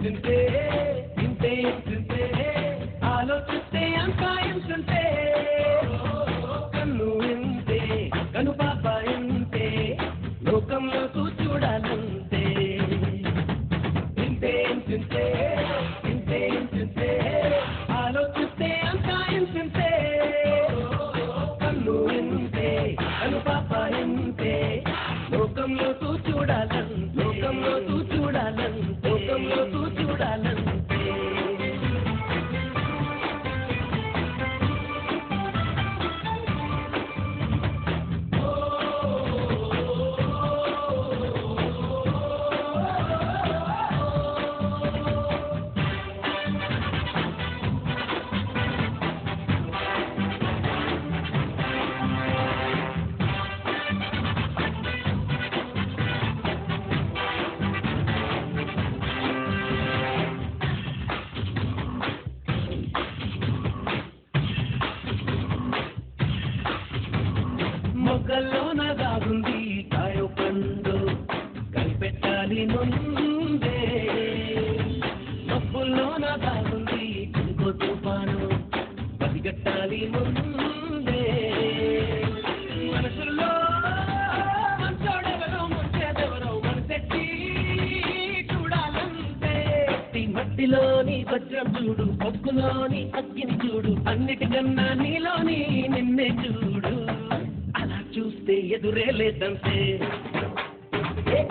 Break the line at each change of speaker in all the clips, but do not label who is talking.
తింటే తింటే తింటే ఆలోచిస్తే అంతా ఎంతుంటే కన్ను ఎంతే కను పాప ఎంతే లోకంలో చూడాలంతే తింటే తింటే తింటే తింటే ఆలోచిస్తే అంతా ఎంతుంటే కన్ను ఎంతే కను పాప ఎంతే లోకంలో చూడాలంతే లోకంలో చూడాలంతే లోకంలో చూడాలంతే మొగ్గల్లోన దాగుంది కాయో పండు కనిపెట్టాలి ముందే మబ్బుల్లోన దాగుంది ఇంకో తుఫాను పసిగట్టాలి ముందే మనసుల్లో మంచోడెవరో ముంచేదెవరో మనసెట్టి చూడాలంటే మట్టిలోని వజ్రం చూడు పప్పులోని అగ్గిని చూడు అన్నిటికన్నా నీలోని నిన్నే చూడు చూస్తే ఎదురే లేదంతే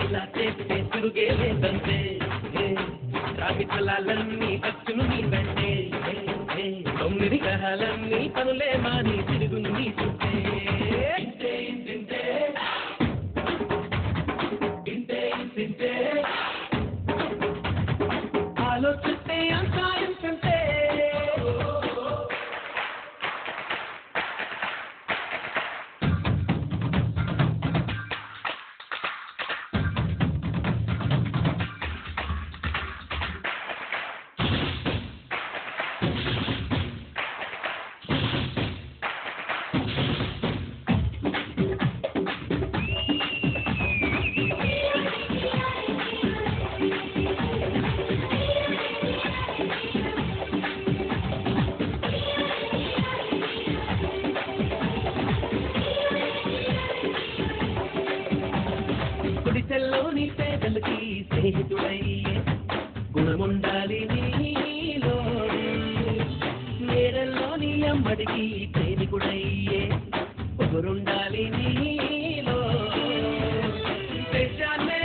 ఇలా చేస్తే తిరుగే లేదంతే రాగి ఫలాలన్నీ ఖర్చును నీ వెంటే 9 గ్రహాలన్నీ పనులే మాని తిరుగుంది చూస్తే తింటే తింటే తింటే తింటే ఆలోచిస్తే అంతా ఎంతుంటే గుడిసెల్లోని పేదలకి స్నేహితుడయ్యే గుణముండాలి నీలో నేరల్లోని అమ్మడికి ప్రేమికుడయ్యే పొగరుండాలి నీలో దేశాన్నే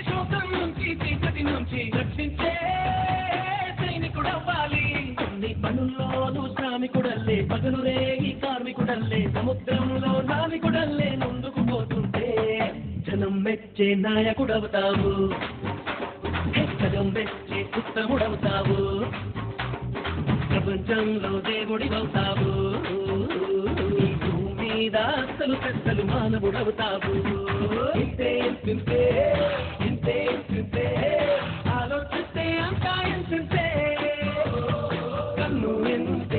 శోకం నుంచి చీకటి నుంచి రక్షించే సైనికుడవ్వాలి కొన్ని పనుల్లోనూ శ్రామికుడల్లే పగలు రేగి కార్మికుడల్లే సముద్రంలో నావికుడల్లే ముందుకు పోతుంటే జనం మెచ్చే నాయకుడవుతావు జనం మెచ్చే ఉత్తముడవుతావు ప్రపంచంలో దేవుడివవుతావు భూమి మీద అసలు పెద్దలు మానవుడవుతావు ఇంతే తింటే ఇంతే తింటే ఆలోచిస్తే అంతా ఎంతుంటే కన్ను ఎంత